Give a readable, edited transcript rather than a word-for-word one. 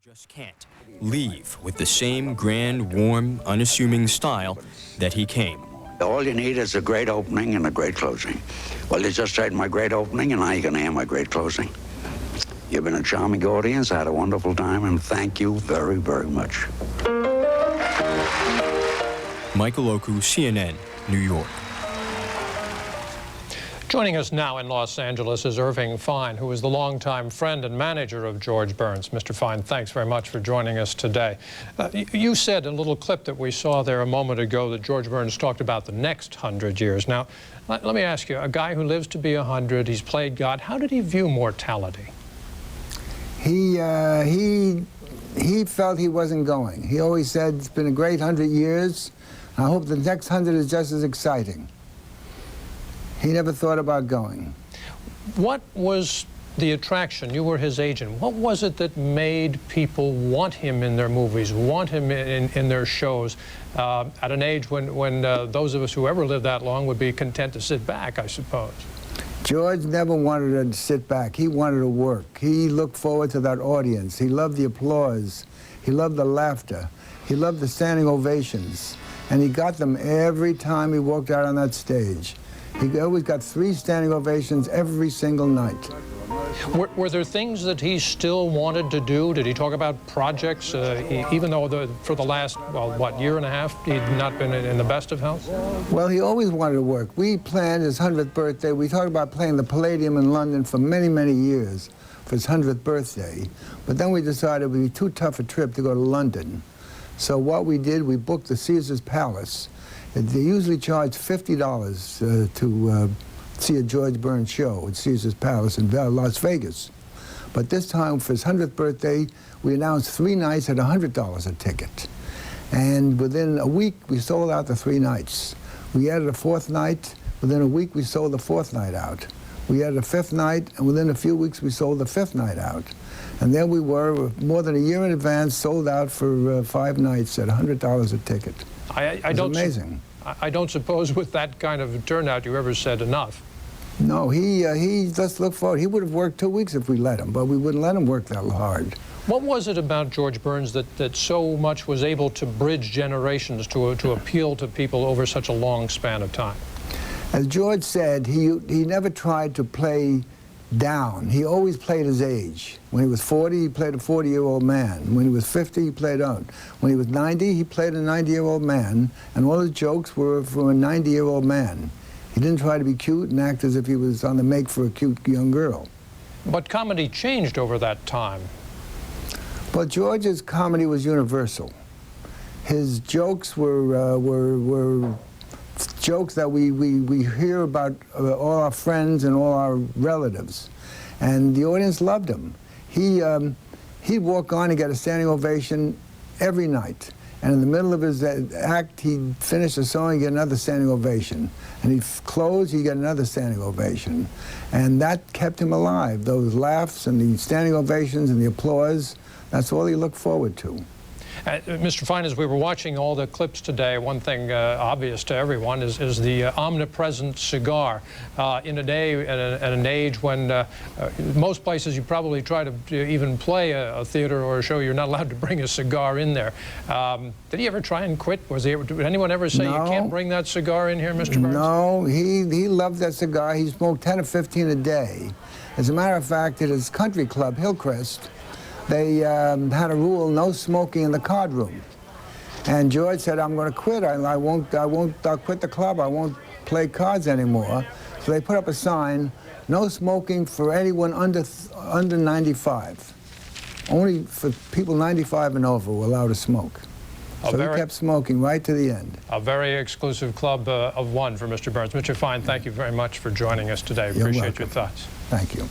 Just can't leave with the same grand, warm, unassuming style that he came. All you need is a great opening and a great closing. Well, you just heard my great opening, and now you're going to hear my great closing. You've been a charming audience. I had a wonderful time, and thank you very, very much. Michael Oku, CNN, New York. Joining us now in Los Angeles is Irving Fein, who is the longtime friend and manager of George Burns. Mr. Fein, thanks very much for joining us today. You said in a little clip that we saw there a moment ago that George Burns talked about the next 100 years. Now, let me ask you, a guy who lives to be 100, he's played God, how did he view mortality? He felt he wasn't going. He always said, it's been a great 100 years. I hope the next 100 is just as exciting. He never thought about going. What was the attraction? You were his agent. What was it that made people want him in their movies, want him in their shows, at an age when those of us who ever lived that long would be content to sit back, I suppose? George never wanted to sit back. He wanted to work. He looked forward to that audience. He loved the applause. He loved the laughter. He loved the standing ovations. And he got them every time he walked out on that stage. He always got 3 standing ovations every single night. Were there things that he still wanted to do? Did he talk about projects, even though for the last, well, what, year and a half, he'd not been in the best of health? Well, he always wanted to work. We planned his 100th birthday. We talked about playing the Palladium in London for many, many years for his 100th birthday. But then we decided it would be too tough a trip to go to London. So what we did, we booked the Caesar's Palace. They usually charge $50 to see a George Burns show at Caesar's Palace in Las Vegas. But this time, for his 100th birthday, we announced 3 nights at $100 a ticket. And within a week, we sold out the 3 nights. We added a 4th night. Within a week, we sold the 4th night out. We added a 5th night, and within a few weeks, we sold the 5th night out. And there we were, more than a year in advance, sold out for 5 nights at $100 a ticket. It's amazing. I don't suppose with that kind of turnout you ever said enough. No, he just looked forward. He would have worked 2 weeks if we let him, but we wouldn't let him work that hard. What was it about George Burns that so much was able to bridge generations, to appeal to people over such a long span of time? As George said, he never tried to play down. He always played his age. When he was 40, he played a 40-year-old man. When he was 50, he played out. When he was 90, he played a 90-year-old man, and all his jokes were from a 90-year-old man. He didn't try to be cute and act as if he was on the make for a cute young girl. But comedy changed over that time. Well, George's comedy was universal. His jokes were jokes that we hear about all our friends and all our relatives, and the audience loved him. He'd walk on and get a standing ovation every night, and in the middle of his act, he'd finish a song and get another standing ovation, and he'd close, he'd get another standing ovation, and that kept him alive. Those laughs and the standing ovations and the applause, that's all he looked forward to. Mr. Fein, as we were watching all the clips today, one thing obvious to everyone is the omnipresent cigar. In a day, at an age when most places you probably try to even play a theater or a show, you're not allowed to bring a cigar in there. Did he ever try and quit? Did anyone ever say, no, you can't bring that cigar in here, Mr. Burns? No, he loved that cigar. He smoked 10 or 15 a day. As a matter of fact, at his country club, Hillcrest, they had a rule, no smoking in the card room. And George said, I'm going to quit. I'll quit the club. I won't play cards anymore. So they put up a sign, no smoking for anyone under 95. Only for people 95 and over were allowed to smoke. So he kept smoking right to the end. A very exclusive club of one for Mr. Burns. Mr. Fein, thank you very much for joining us today. Appreciate your thoughts. Thank you.